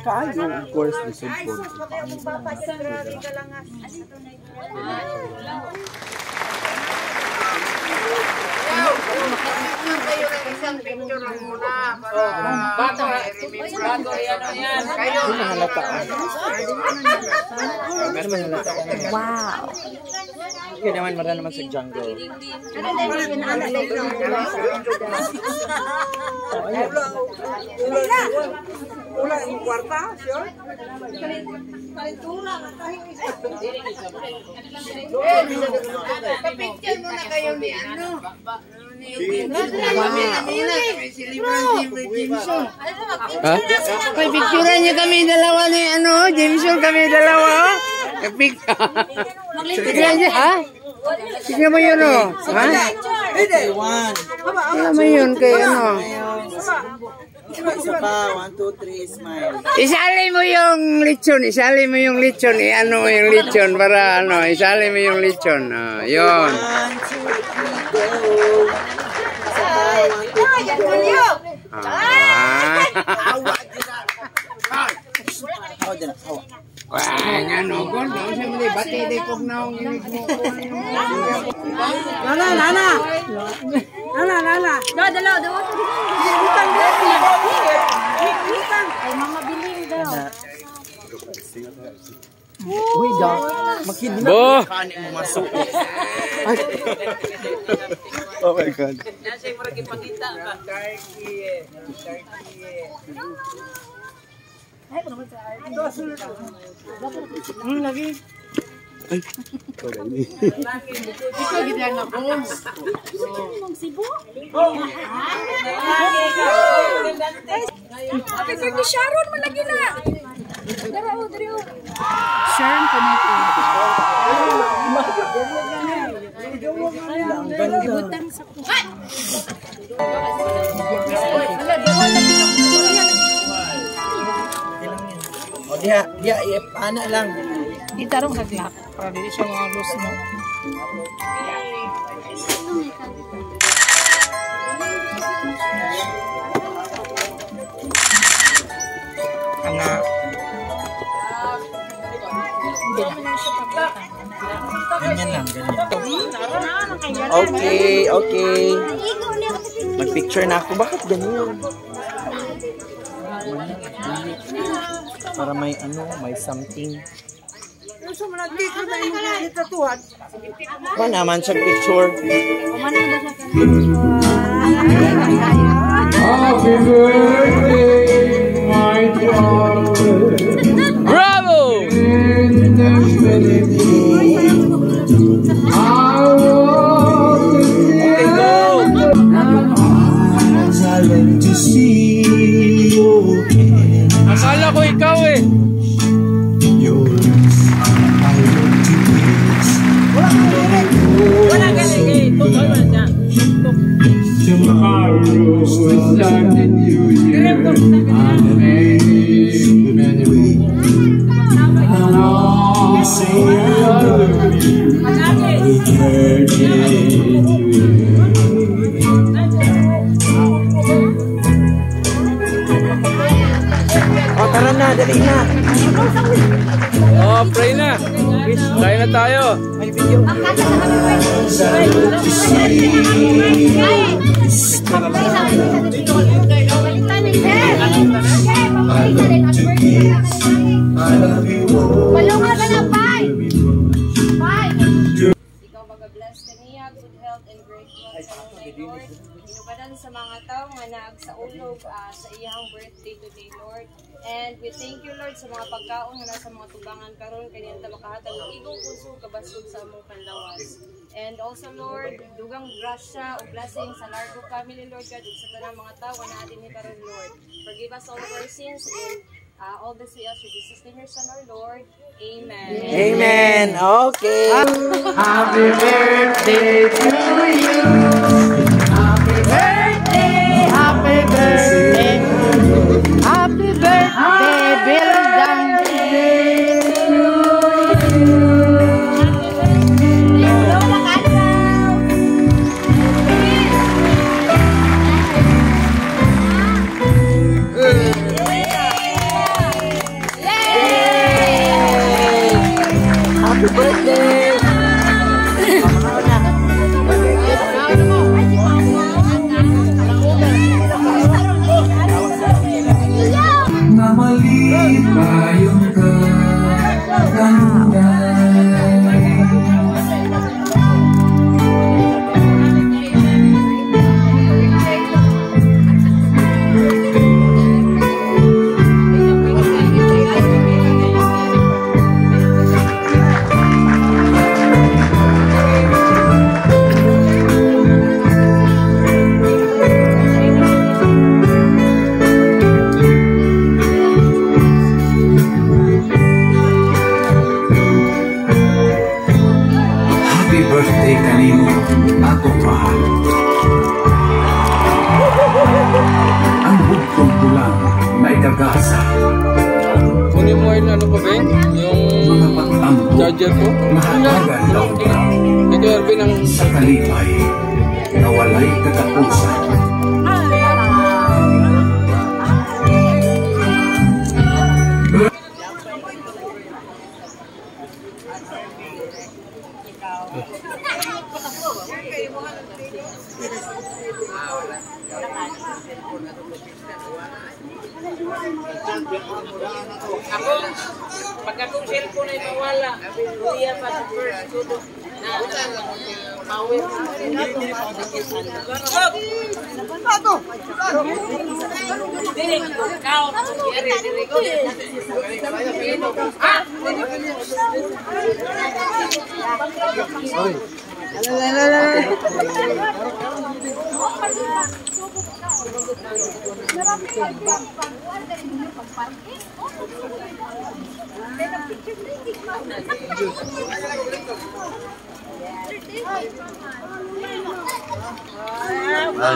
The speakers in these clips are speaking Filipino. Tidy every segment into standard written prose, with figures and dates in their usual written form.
Kaayo, of course, lisod po. Wow. Kaya naman marami naman sa jungle. Ula yung kwarta, sure? Kapicture mo na kayo ni ano? Picturean niyo kami dalawa ni ano, Jameson kami dalawa. Tignan niyo ha? Tignan mo yun o. Ha? Tignan mo yun kay ano. Isa pa, 1, 2, 3, smile. Isali mo yung lechon, ano mo yung lechon para ano, isali mo yung lechon. Yun. 1, 2, 3, go! Wah, ano ko, daw siya muli, bati di kog na ang inig mo ko. Lala! Dalaw. Ay, mga biling daw. Uy, da. Makidnap. Bo! Kanin mo masuk. Oh my God. Lagi. Ay, ikaw ini. Ikaw gidan na ko. Magsibo? Happy birthday, Sharon! Malagi na! Daraw. Sharon ko na ito. Ang ganda. Butang sa kuha. O diha, ana lang. Itarong kaglak. Para dili siya mga loose mo. Anak. Ganyan lang. Okay. Mag-picture na ako. Bakit ganyan? Para may may something. Pa naman sa picture. Happy birthday, my darling. Bravo! Akala ko ikaw eh. Wala galing. Tuloy man siya. Tomorrow is like the new year. Many and all say I love you. Happy birthday. O tara na, dali na. Oh, pray na. Pray na tayo. May video. Ikaw mag-bless kaniya, good health and great wealth sa Lord. Inubadan sa mga tao nga naag sa ulog sa iyang birthday today, Lord. And we thank you, Lord, sa mga pagkaon nga nasa mga tubangan karon kaniya ta makahatag og igong puso kabasog sa among kanlawas. And also, Lord, dugang grasya o blessing sa Largo family, Lord God, ug sa tanang mga tao nga natin ni karon, Lord. Forgive us all of our sins and all this we ask for Jesus' name, your Son, our Lord. Amen. Amen. Okay. Happy birthday to you. Happy birthday. Happy birthday. Happy birthday, Bill pag-asa. Kunin mo yung ano ko, Ben? Yung charger ko? Mahalagan daw Ito, Erwin, ang... sa kalipay na walay katapusan. Ako, pag akong cellphone ay mawala, kuya pa sa first tuto na mawin. Dili ko count. Dili ko.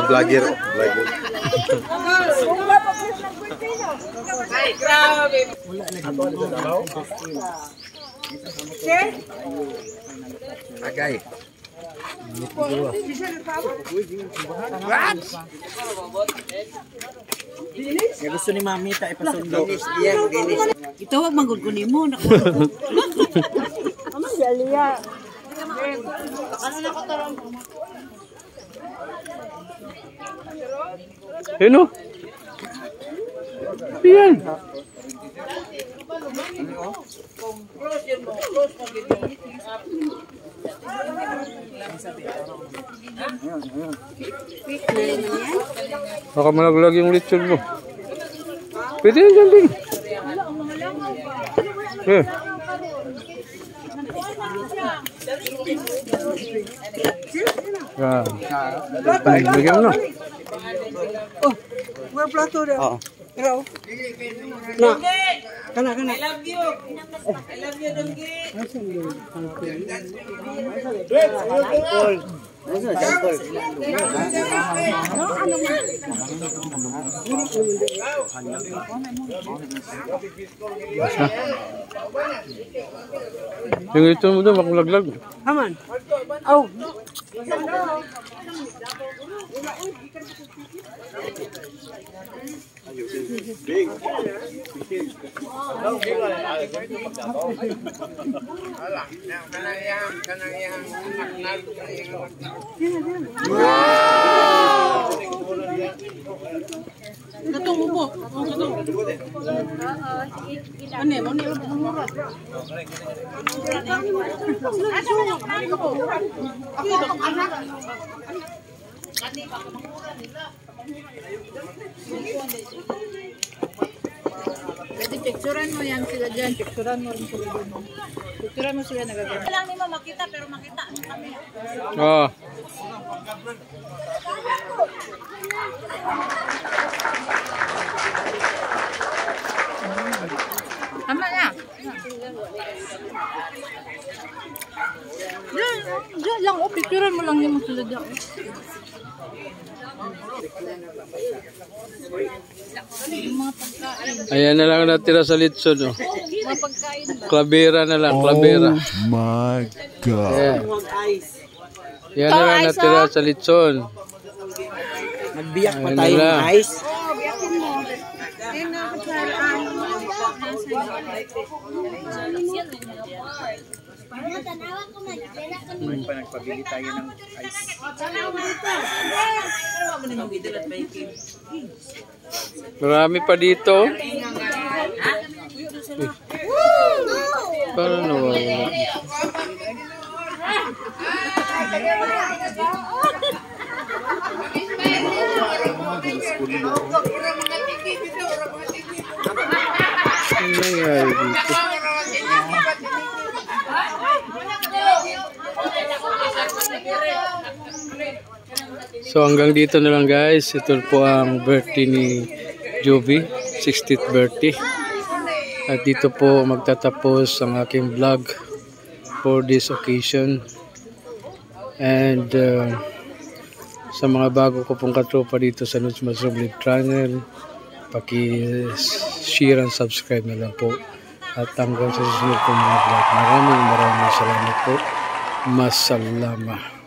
Vlogger. Ay, grabe. Agay. Ya gusto ni Mami ta ipasundo. Ito wag maguguni mo na. Amang galia. Ano na ko tarong? Hello. Yan. Baka malaglag yung lechon mo. Pwede yan dyan din. Yan. Bigyan mo na. Oh, wala plato rin. Oo. Pero, na. Kana. I love you. I love you, Donggi. Yung ito mo doon, makulaglag. Aman. Oh. Katong upo. Ano mo ni mura. Jadi picturean mo yan sila dyan. Picturean mo rin sila dyan. Picturean mo sila nagagawin. Wala lang mo makita pero makita kami. Oo. Tama na. Diyan lang. Oh, picturean mo lang yung sila dyan. Ayan na lang natira sa litson. Oh. Klabera na lang, klabera. Oh my God. Ayan. Yan na lang natira sa litson. Nagbiyak pa Ayun tayo na ng lang. ice. Nagpabili tayo ng ice. Marami pa dito. Parang nawawala. Ano nangyari dito? So hanggang dito na lang guys. Ito po ang birthday ni Jovi, 60th birthday. At dito po magtatapos ang aking vlog for this occasion. And sa mga bago ko pong katropa dito sa Nudes Mushroom Live Channel, share and subscribe na lang po. At hanggang sa susunod po mga vlog. Maraming salamat po. Masalama.